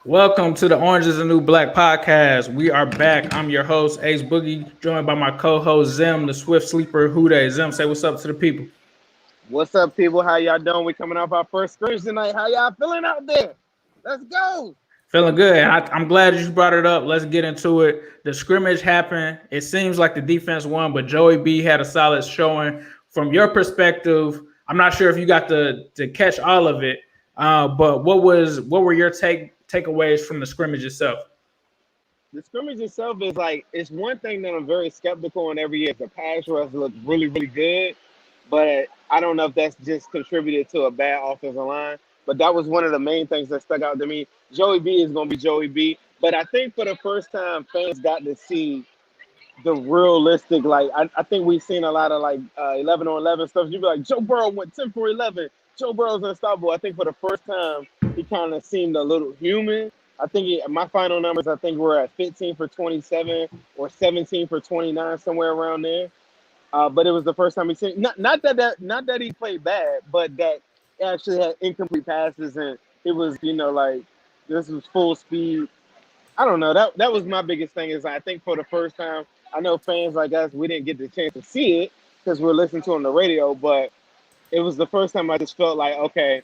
Welcome to the Orange is the New Black podcast. We are back. I'm your host, Ace Boogie, joined by my co-host, Zim, the Swift Sleeper. Huda. Zim, say what's up to the people. What's up, people? How y'all doing? We coming off our first scrimmage tonight. How y'all feeling out there? Let's go. Feeling good. I'm glad you brought it up. Let's get into it. The scrimmage happened. It seems like the defense won, but Joey B had a solid showing. From your perspective, I'm not sure if you got to catch all of it, but what were your takeaways from the scrimmage itself? The scrimmage itself is like, it's one thing that I'm very skeptical on every year. The pass rush looks really, really good, but I don't know if that's just contributed to a bad offensive line. But that was one of the main things that stuck out to me. Joey B is going to be Joey B. But I think for the first time, fans got to see the realistic, like, I think we've seen a lot of, like, 11 on 11 stuff. You'd be like, Joe Burrow went 10 for 11. Joe Burrow's unstoppable. I think for the first time, he kind of seemed a little human. I think my final numbers, I think we're at 15 for 27 or 17 for 29, somewhere around there. But it was the first time he seen not that he played bad, but that he actually had incomplete passes and it was, like this was full speed. I don't know. That was my biggest thing is I think for the first time, I know fans like us, we didn't get the chance to see it because we're listening to it on the radio, but it was the first time I just felt like, okay,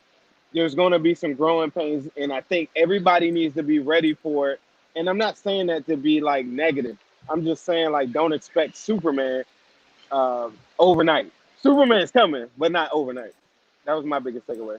there's going to be some growing pains, and I think everybody needs to be ready for it. And I'm not saying that to be, like, negative. I'm just saying, like, don't expect Superman overnight. Superman's coming, but not overnight. That was my biggest takeaway.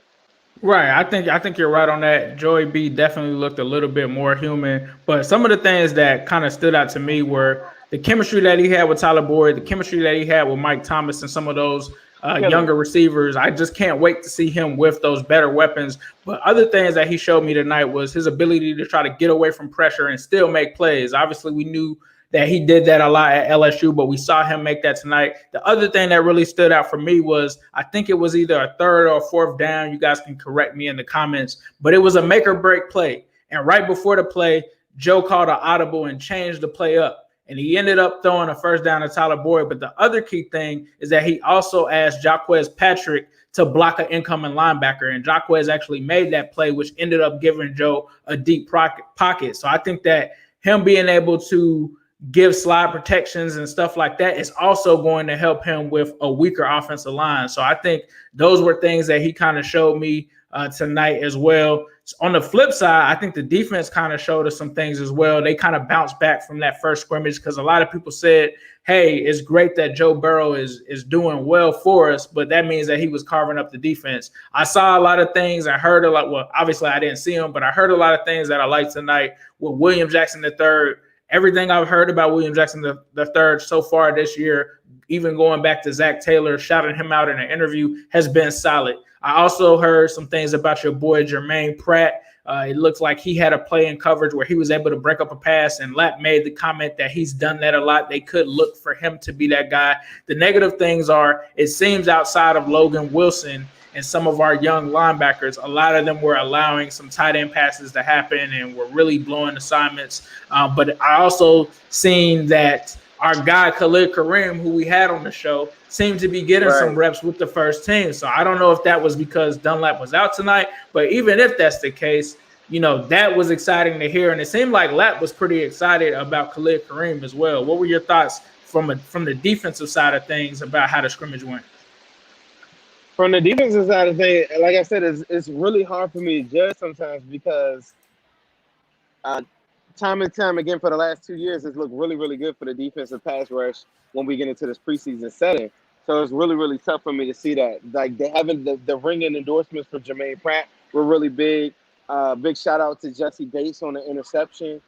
Right. I think you're right on that. Joey B definitely looked a little bit more human. But some of the things that kind of stood out to me were the chemistry that he had with Tyler Boyd, the chemistry that he had with Mike Thomas and some of those younger receivers. I just can't wait to see him with those better weapons. But other things that he showed me tonight was his ability to try to get away from pressure and still make plays. Obviously, we knew that he did that a lot at LSU, but we saw him make that tonight. The other thing that really stood out for me was I think it was either a third or fourth down. You guys can correct me in the comments, but it was a make or break play. And right before the play, Joe called an audible and changed the play up. And he ended up throwing a first down to Tyler Boyd. But the other key thing is that he also asked Jaquez Patrick to block an incoming linebacker. And Jaquez actually made that play, which ended up giving Joe a deep pocket. So I think that him being able to give slide protections and stuff like that is also going to help him with a weaker offensive line. So I think those were things that he kind of showed me tonight as well. On the flip side, I think the defense kind of showed us some things as well. They kind of bounced back from that first scrimmage because a lot of people said, hey, it's great that Joe Burrow is doing well for us, but that means that he was carving up the defense. I saw a lot of things. I heard a lot. Well, obviously I didn't see them, but I heard a lot of things that I liked tonight with William Jackson III. Everything I've heard about William Jackson the third so far this year, even going back to Zach Taylor, shouting him out in an interview, has been solid. I also heard some things about your boy Jermaine Pratt. It looks like he had a play in coverage where he was able to break up a pass, and Lap made the comment that he's done that a lot. They could look for him to be that guy. The negative things are it seems outside of Logan Wilson and some of our young linebackers, a lot of them were allowing some tight end passes to happen and were really blowing assignments. But I also seen that our guy, Khalid Kareem, who we had on the show, seemed to be getting some reps with the first team. So I don't know if that was because Dunlap was out tonight, but even if that's the case, that was exciting to hear. And it seemed like Lap was pretty excited about Khalid Kareem as well. What were your thoughts from the defensive side of things about how the scrimmage went? From the defensive side of things, like I said, it's really hard for me to judge sometimes because time and time again for the last 2 years, it's looked really, really good for the defensive pass rush when we get into this preseason setting. So it's really, really tough for me to see that. Like they having the ringing endorsements for Jermaine Pratt were really big. Big shout out to Jesse Bates on the interception.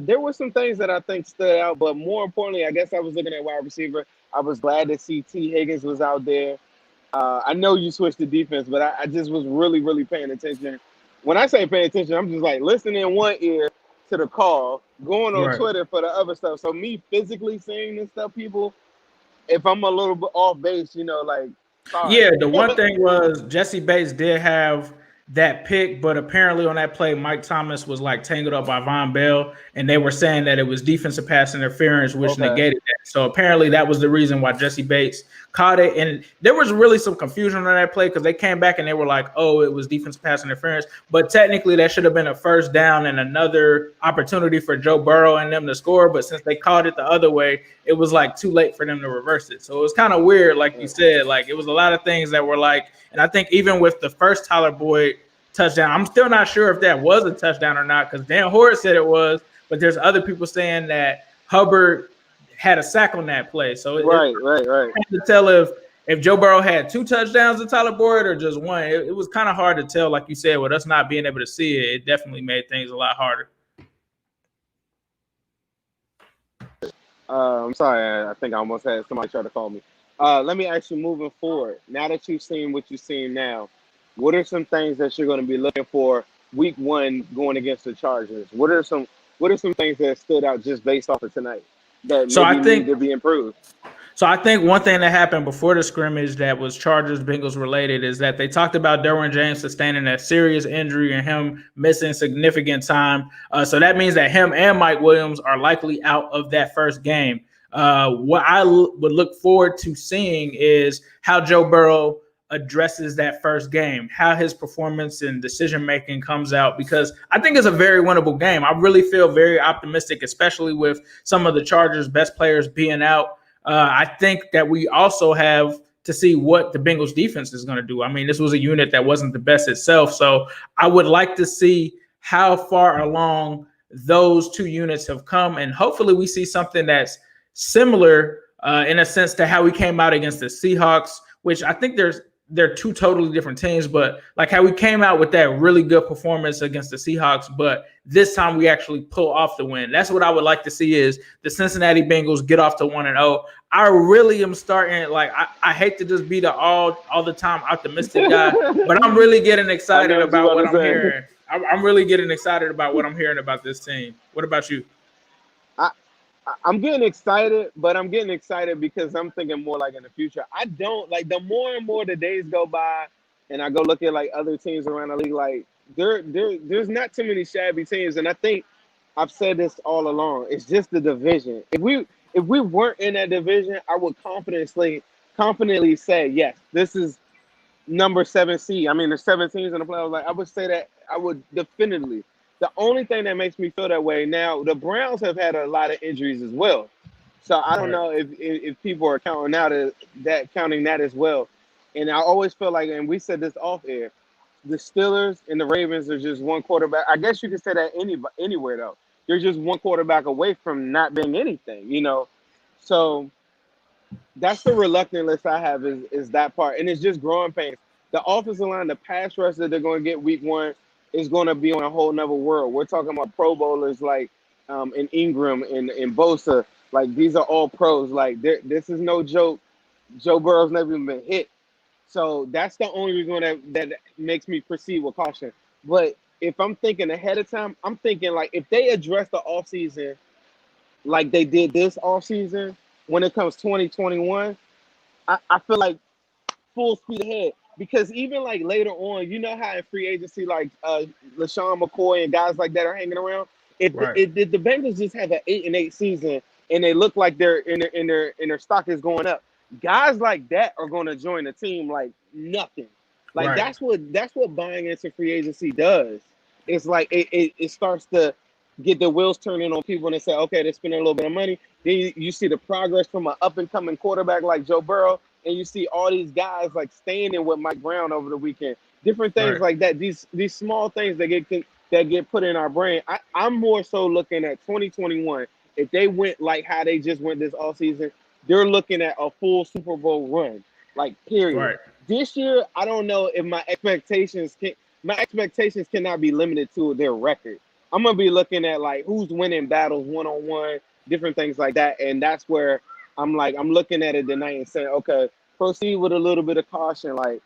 There were some things that I think stood out, but more importantly, I guess I was looking at wide receiver. I was glad to see T. Higgins was out there. I know you switched to defense, but I just was really, really paying attention. When I say paying attention, I'm just like listening in one ear to the call, going on Twitter for the other stuff. So me physically seeing this stuff, people, if I'm a little bit off base, like. Sorry. Yeah, the one thing was Jesse Bates did have that pick, but apparently on that play, Mike Thomas was like tangled up by Von Bell, and they were saying that it was defensive pass interference, which negated that. So apparently that was the reason why Jesse Bates caught it. And there was really some confusion on that play because they came back and they were like, oh, it was defensive pass interference. But technically that should have been a first down and another opportunity for Joe Burrow and them to score. But since they called it the other way, it was like too late for them to reverse it. So it was kind of weird, like you said. Like it was a lot of things that were like, and I think even with the first Tyler Boyd touchdown, I'm still not sure if that was a touchdown or not because Dan Hort said it was, but there's other people saying that Hubbard had a sack on that play. So right. To tell if Joe Burrow had 2 touchdowns to Tyler Boyd or just one, it was kind of hard to tell. Like you said, with us not being able to see it, it definitely made things a lot harder. I'm sorry, I think I almost had somebody try to call me. Let me ask you, moving forward, now that you've seen what you've seen now, what are some things that you're going to be looking for week 1 going against the Chargers? What are some things that stood out just based off of tonight that need to be improved? So I think one thing that happened before the scrimmage that was Chargers-Bengals related is that they talked about Derwin James sustaining a serious injury and him missing significant time. So that means that him and Mike Williams are likely out of that first game. What I would look forward to seeing is how Joe Burrow addresses that first game, how his performance and decision-making comes out, because I think it's a very winnable game. I really feel very optimistic, especially with some of the Chargers' best players being out. I think that we also have to see what the Bengals defense is going to do. I mean, this was a unit that wasn't the best itself. So I would like to see how far along those 2 units have come. And hopefully we see something that's similar in a sense to how we came out against the Seahawks, which I think they're 2 totally different teams, but like how we came out with that really good performance against the Seahawks, but this time we actually pull off the win. That's what I would like to see is the Cincinnati Bengals get off to 1-0. I really am starting, like, I hate to just be the all the time optimistic guy, but I'm really getting excited about what I'm hearing. I'm really getting excited about what I'm hearing about this team. What about you? I'm getting excited, but I'm getting excited because I'm thinking more like in the future. I don't like the more and more the days go by, and I go look at like other teams around the league. Like there's not too many shabby teams, and I think I've said this all along. It's just the division. If we weren't in that division, I would confidently say yes. This is number 7 seed. I mean, there's 7 teams in the playoffs. Like I would say that I would definitively. The only thing that makes me feel that way now, the Browns have had a lot of injuries as well. So I don't know if people are counting that as well. And I always feel like, and we said this off air, the Steelers and the Ravens are just one quarterback. I guess you could say that anywhere though. You're just one quarterback away from not being anything, you know. So that's the reluctance I have is that part, and it's just growing pains. The offensive line, the pass rush that they're going to get week 1 is going to be on a whole nother world. We're talking about Pro Bowlers like in Ingram and Bosa. Like these are all pros. Like this is no joke. Joe Burrow's never even been hit. So that's the only reason that makes me proceed with caution. But if I'm thinking ahead of time, I'm thinking like if they address the offseason like they did this offseason when it comes 2021, I feel like full speed ahead. Because even like later on, you know how in free agency, like LaShawn McCoy and guys like that are hanging around. If the Bengals just have an 8-8 season and they look like they're in their stock is going up, guys like that are going to join the team like nothing. Like that's what buying into free agency does. It's like it starts to get the wheels turning on people and they say, okay, they're spending a little bit of money. Then you see the progress from an up and coming quarterback like Joe Burrow. And you see all these guys like staying in with Mike Brown over the weekend, different things like that. These small things that get put in our brain. I'm more so looking at 2021. If they went like how they just went this offseason, they're looking at a full Super Bowl run, like period. Right. This year, I don't know if my expectations cannot be limited to their record. I'm gonna be looking at like who's winning battles 1-on-1, different things like that, and that's where I'm looking at it tonight and saying, okay, proceed with a little bit of caution. Like,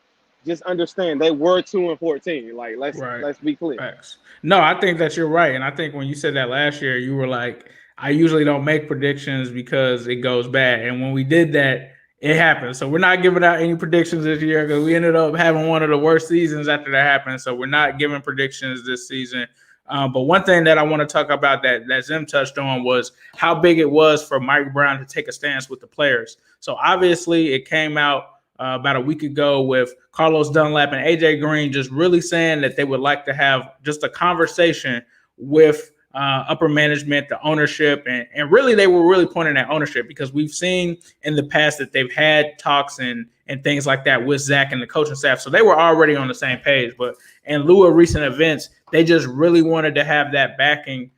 just understand they were 2-14. Like, let's be clear. Facts. No, I think that you're right. And I think when you said that last year, you were like, I usually don't make predictions because it goes bad. And when we did that, It happened. So we're not giving out any predictions this year because we ended up having one of the worst seasons after that happened. So we're not giving predictions this season. But one thing that I want to talk about that Zim touched on was how big it was for Mike Brown to take a stance with the players. So obviously it came out about a week ago with Carlos Dunlap and AJ Green just really saying that they would like to have just a conversation with upper management, the ownership, and really they were really pointing at ownership because we've seen in the past that they've had talks and things like that with Zach and the coaching staff. So they were already on the same page. But in lieu of recent events, they just really wanted to have that backing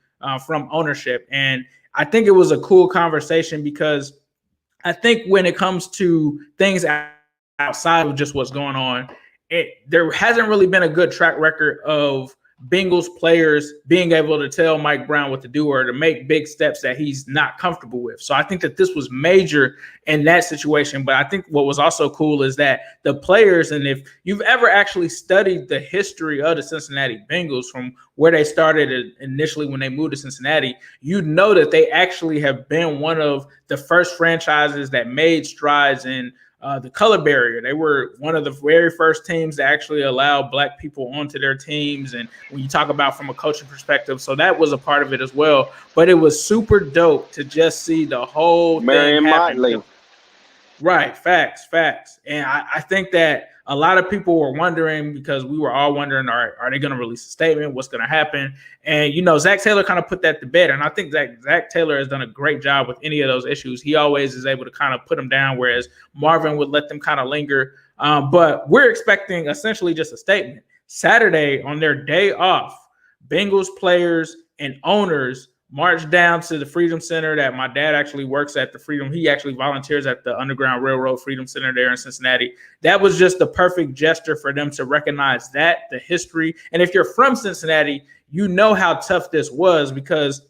from ownership. And I think it was a cool conversation because I think when it comes to things outside of just what's going on, there hasn't really been a good track record of Bengals players being able to tell Mike Brown what to do or to make big steps that he's not comfortable with. So I think that this was major in that situation. But I think what was also cool is that the players, and if you've ever actually studied the history of the Cincinnati Bengals from where they started initially when they moved to Cincinnati, you'd know that they actually have been one of the first franchises that made strides in the color barrier. They were one of the very first teams to actually allow Black people onto their teams. And when you talk about from a coaching perspective, so that was a part of it as well. But it was super dope to just see the whole thing happen. Motley. Right. Facts. And I think that a lot of people were wondering because we were all wondering, are they going to release a statement? What's going to happen? And, Zach Taylor kind of put that to bed. And I think that Zach Taylor has done a great job with any of those issues. He always is able to kind of put them down, whereas Marvin would let them kind of linger. But we're expecting essentially just a statement. Saturday, on their day off, Bengals players and owners marched down to the Freedom Center that my dad actually works at. The Freedom, he actually volunteers at the Underground Railroad Freedom Center there in Cincinnati. That was just the perfect gesture for them to recognize that, the history. And if you're from Cincinnati, you know how tough this was because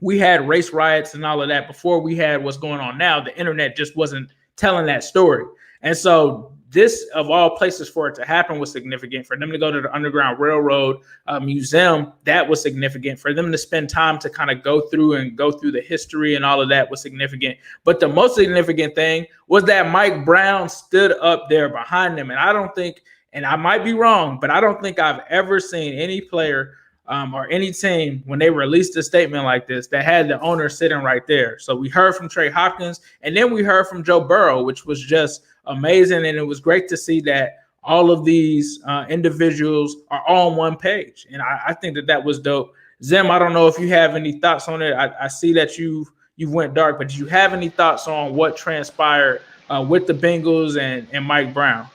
we had race riots and all of that before we had what's going on now. The internet just wasn't telling that story. And so this, of all places for it to happen, was significant. For them to go to the Underground Railroad Museum, that was significant. For them to spend time to kind of go through the history and all of that was significant. But the most significant thing was that Mike Brown stood up there behind them. And I don't think, and I might be wrong, but I don't think I've ever seen any player or any team when they released a statement like this that had the owner sitting right there. So we heard from Trey Hopkins, and then we heard from Joe Burrow, which was just amazing. And it was great to see that all of these individuals are all on one page. And I think that was dope. Zim, I don't know if you have any thoughts on it. I see that you went dark, but do you have any thoughts on what transpired with the Bengals and Mike Brown?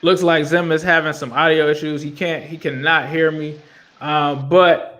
Looks like Zim is having some audio issues. He cannot hear me. But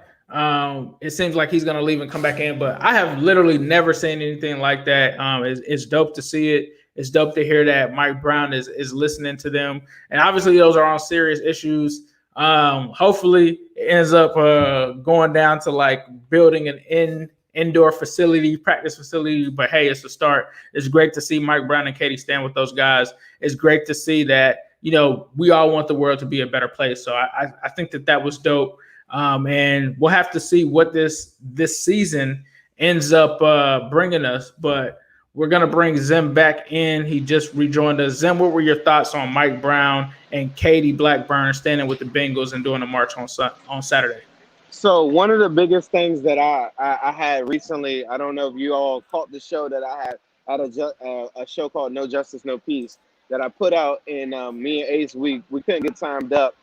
it seems like he's gonna leave and come back in. But I have literally never seen anything like that. It's dope to see it. It's dope to hear that Mike Brown is listening to them. And obviously those are on serious issues. Hopefully it ends up going down to like building an indoor facility, practice facility. But hey, it's a start. It's great to see Mike Brown and Katie stand with those guys. It's great to see that, we all want the world to be a better place. So I think that was dope. And we'll have to see what this season ends up bringing us. But we're going to bring Zim back in. He just rejoined us. Zim, what were your thoughts on Mike Brown and Katie Blackburn standing with the Bengals and doing a march on Saturday? So one of the biggest things that I had recently, I don't know if you all caught the show that I had a show called No Justice, No Peace that I put out in me and Ace week. We couldn't get timed up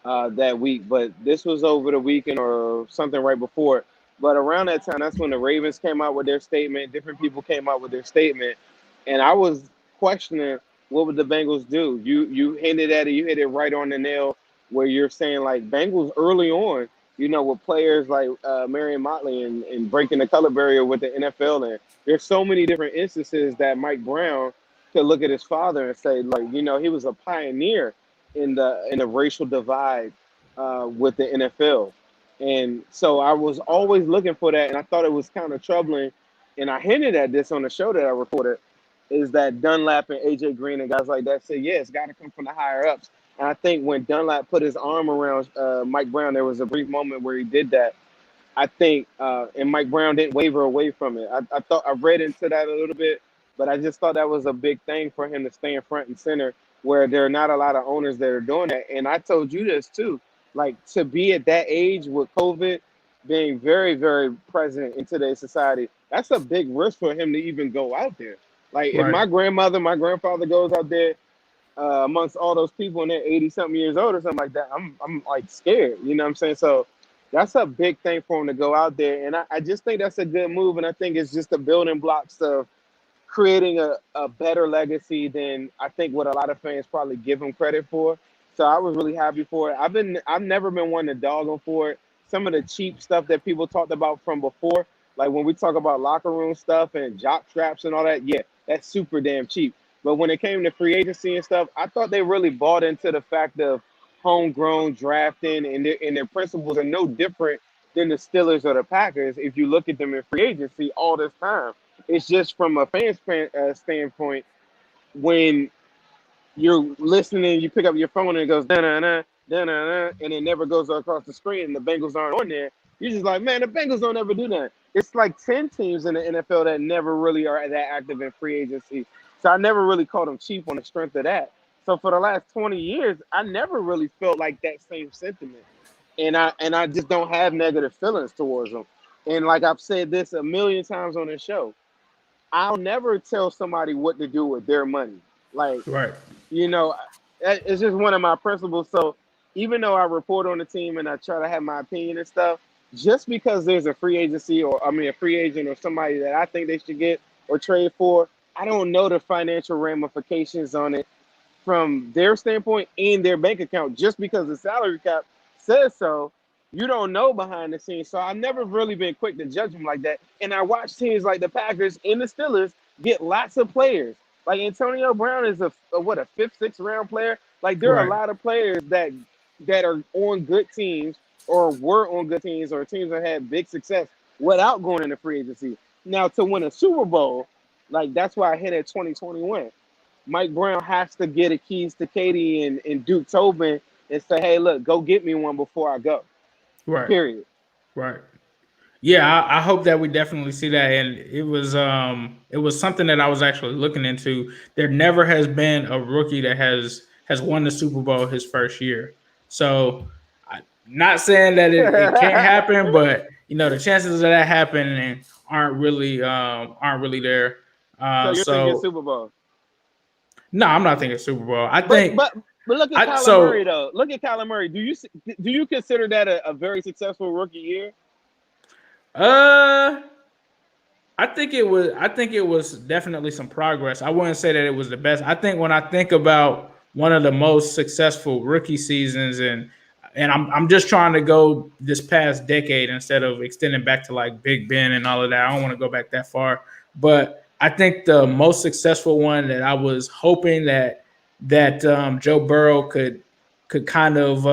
that week, but this was over the weekend or something right before it. But around that time, that's when the Ravens came out with their statement. Different people came out with their statement. And I was questioning, what would the Bengals do? You hinted at it. You hit it right on the nail where you're saying, like, Bengals early on, with players like Marion Motley and breaking the color barrier with the NFL. And there's so many different instances that Mike Brown could look at his father and say, like, he was a pioneer in the racial divide with the NFL. And so I was always looking for that, and I thought it was kind of troubling. And I hinted at this on the show that I recorded, is that Dunlap and AJ Green and guys like that said, yeah, it's got to come from the higher ups. And I think when Dunlap put his arm around Mike Brown, there was a brief moment where he did that. I think, and Mike Brown didn't waver away from it. I thought I read into that a little bit, but I just thought that was a big thing for him to stay in front and center, where there are not a lot of owners that are doing that. And I told you this too, like to be at that age with COVID being very, very present in today's society, that's a big risk for him to even go out there. Like if Right. my grandmother, my grandfather goes out there amongst all those people and they're 80 something years old or something like that, I'm like scared. You know what I'm saying? So that's a big thing for him to go out there. And I just think that's a good move. And I think it's just the building blocks of creating a better legacy than I think what a lot of fans probably give him credit for. So I was really happy for it. I've never been one to dog him for it. Some of the cheap stuff that people talked about from before, like when we talk about locker room stuff and jock straps and all that, yeah, that's super damn cheap. But when it came to free agency and stuff, I thought they really bought into the fact of homegrown drafting, and their principles are no different than the Steelers or the Packers. If you look at them in free agency all this time, it's just from a standpoint, when you're listening, you pick up your phone and it goes da na na da na na, and it never goes across the screen, and the Bengals aren't on there. You're just like, man, the Bengals don't ever do that. It's like 10 teams in the NFL that never really are that active in free agency. So I never really called them cheap on the strength of that. So for the last 20 years, I never really felt like that same sentiment, and I just don't have negative feelings towards them. And like I've said this a million times on the show, I'll never tell somebody what to do with their money. Like, Right. you know, it's just one of my principles. So even though I report on the team and I try to have my opinion and stuff, just because there's a free agency, or I mean a free agent or somebody that I think they should get or trade for, I don't know the financial ramifications on it from their standpoint in their bank account. Just because the salary cap says so, you don't know behind the scenes. So I've never really been quick to judge them like that. And I watch teams like the Packers and the Steelers get lots of players. Like Antonio Brown is a fifth, sixth round player. Like there are a Right. lot of players that are on good teams or were on good teams or teams that had big success without going into free agency. Now to win a Super Bowl, like that's why I hit at 2021. Mike Brown has to get a keys to Katie and Duke Tobin and say, hey, look, go get me one before I go. Right. Period. Right. Yeah, I hope that we definitely see that. And it was something that I was actually looking into. There never has been a rookie that has won the Super Bowl his first year. So not saying that it can't happen, but the chances of that happening aren't really there. So you're thinking So Super Bowl. no, I'm not thinking Super Bowl. I But think but but look at I Kyler Murray so though. Look at Kyler Murray. Do you consider that a very successful rookie year? uh I think it was definitely some progress. I wouldn't say that it was the best. I think when I think about one of the most successful rookie seasons, and I'm just trying to go this past decade instead of extending back to like Big Ben and all of that. I don't want to go back that far, but I think the most successful one that I was hoping that Joe Burrow could kind of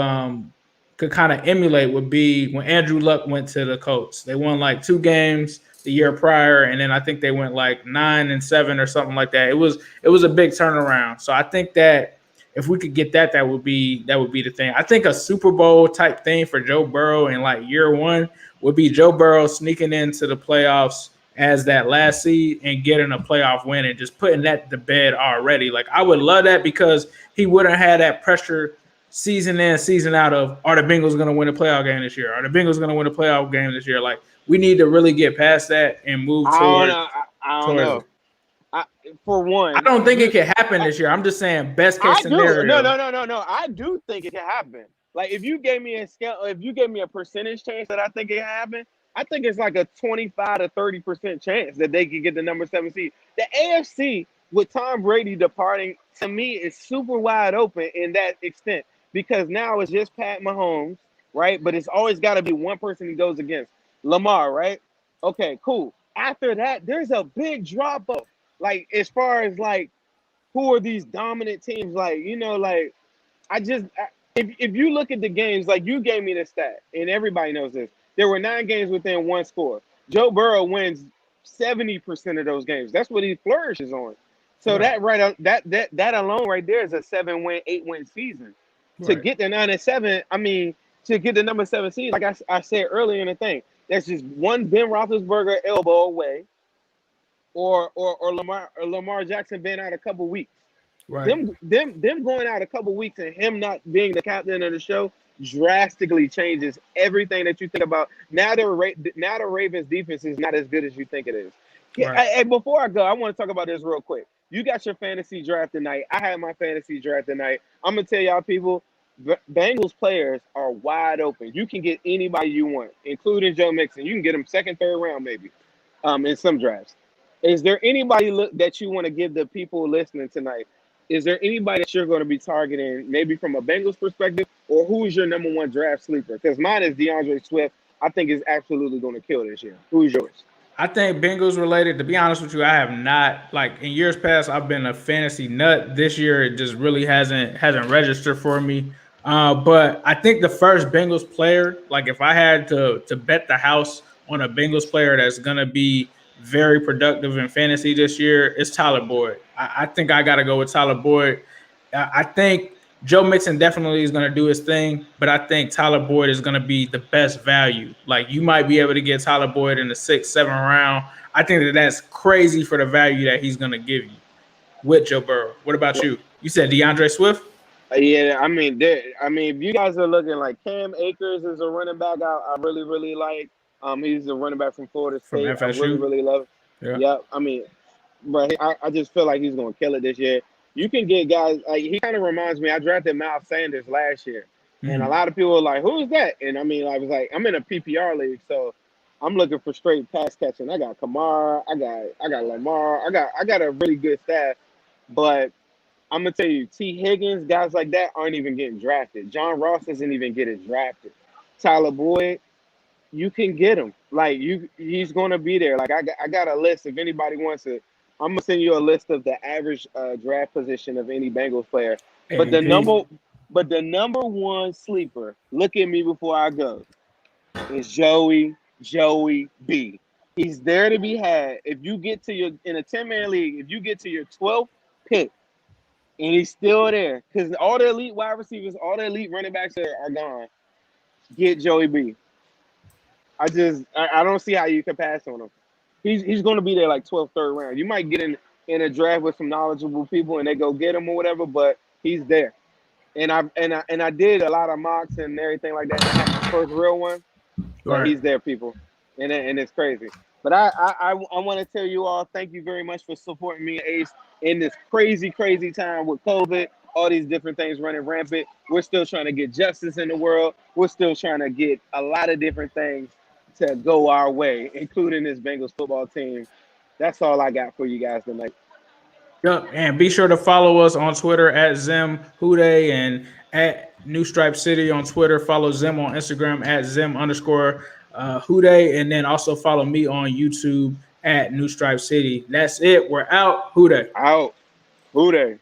emulate would be when Andrew Luck went to the Colts. They won like 2 games the year prior, and then I think they went like 9-7 or something like that. It was a big turnaround. So I think that if we could get that, that would be the thing. I think a Super Bowl type thing for Joe Burrow in like year one would be Joe Burrow sneaking into the playoffs as that last seed and getting a playoff win and just putting that to bed already. Like I would love that because he wouldn't have that pressure season in, season out of are the Bengals going to win a playoff game this year? Are the Bengals going to win a playoff game this year? Like we need to really get past that and move I don't towards know. I don't towards know. it. For I one, don't think it can happen this year. I'm just saying best case I do. No, scenario. no, no, no, no. I do think it can happen. Like if you gave me a scale, if you gave me a percentage chance that I think it can happen, I think it's like a 25 to 30% chance that they could get the number 7 seed. The AFC with Tom Brady departing, to me, is super wide open in that extent because now it's just Pat Mahomes, right? But it's always got to be one person he goes against. Lamar, right? Okay, cool. After that, there's a big drop off. Like as far as like who are these dominant teams? Like, like if you look at the games, like you gave me the stat, and everybody knows this, there were 9 games within one score. Joe Burrow wins 70% of those games. That's what he flourishes on. So Right. that alone right there is a 7-win, 8-win season. To Right. get the 9-7, I mean, to get the number 7 seed, like I said earlier in the thing, that's just one Ben Roethlisberger elbow away, or Lamar Jackson being out a couple weeks. Right. Them going out a couple weeks and him not being the captain of the show drastically changes everything that you think about. Now the Ravens defense is not as good as you think it is. Right. Hey, before I go, I want to talk about this real quick. You got your fantasy draft tonight. I had my fantasy draft tonight. I'm gonna tell y'all people, Bengals players are wide open. You can get anybody you want, including Joe Mixon. You can get him second, third round, maybe, in some drafts. Is there anybody that you want to give the people listening tonight? Is there anybody that you're going to be targeting, maybe from a Bengals perspective, or who is your number one draft sleeper? Because mine is DeAndre Swift. I think is absolutely going to kill this year. Who's yours? I think Bengals related. To be honest with you, I have not, like in years past, I've been a fantasy nut. This year, it just really hasn't registered for me. But I think the first Bengals player, like if I had to bet the house on a Bengals player that's gonna be very productive in fantasy this year, it's Tyler Boyd. I think I got to go with Tyler Boyd. I think Joe Mixon definitely is going to do his thing, but I think Tyler Boyd is going to be the best value. Like you might be able to get Tyler Boyd in the 6th, 7th round. I think that's crazy for the value that he's going to give you with Joe Burrow. What about you? You said DeAndre Swift? Yeah, I mean, if you guys are looking like Cam Akers is a running back, I really, really like. He's a running back from Florida State. From FSU? I really, really love him. Yeah. I mean, but I just feel like he's going to kill it this year. You can get guys like he kind of reminds me. I drafted Miles Sanders last year, and a lot of people were like, "Who is that?" And I mean, I was like, "I'm in a PPR league, so I'm looking for straight pass catching. I got Kamara, I got Lamar, I got a really good staff, but I'm gonna tell you, T. Higgins, guys like that aren't even getting drafted. John Ross isn't even getting drafted. Tyler Boyd, you can get him. Like he's gonna be there. Like I got a list. If anybody wants it, I'm gonna send you a list of the average draft position of any Bengals player. But the number one sleeper, look at me before I go, is Joey B. He's there to be had. If you get to in a 10-man league, if you get to your 12th pick and he's still there, because all the elite wide receivers, all the elite running backs are gone, get Joey B. I don't see how you can pass on him. He's going to be there like 12th, 3rd round. You might get in a draft with some knowledgeable people and they go get him or whatever, but he's there. And I did a lot of mocks and everything like that. And I had my first real one, but he's there, people, and it's crazy. But I want to tell you all, thank you very much for supporting me, Ace, in this crazy time with COVID, all these different things running rampant. We're still trying to get justice in the world. We're still trying to get a lot of different things to go our way, including this Bengals football team. That's all I got for you guys tonight. Yep, and be sure to follow us on Twitter at Zim Hude and at New Stripe City on Twitter. Follow Zim on Instagram at Zim_Hude, and then also follow me on YouTube at New Stripe City. That's it. We're out. Hude. Out. Hude.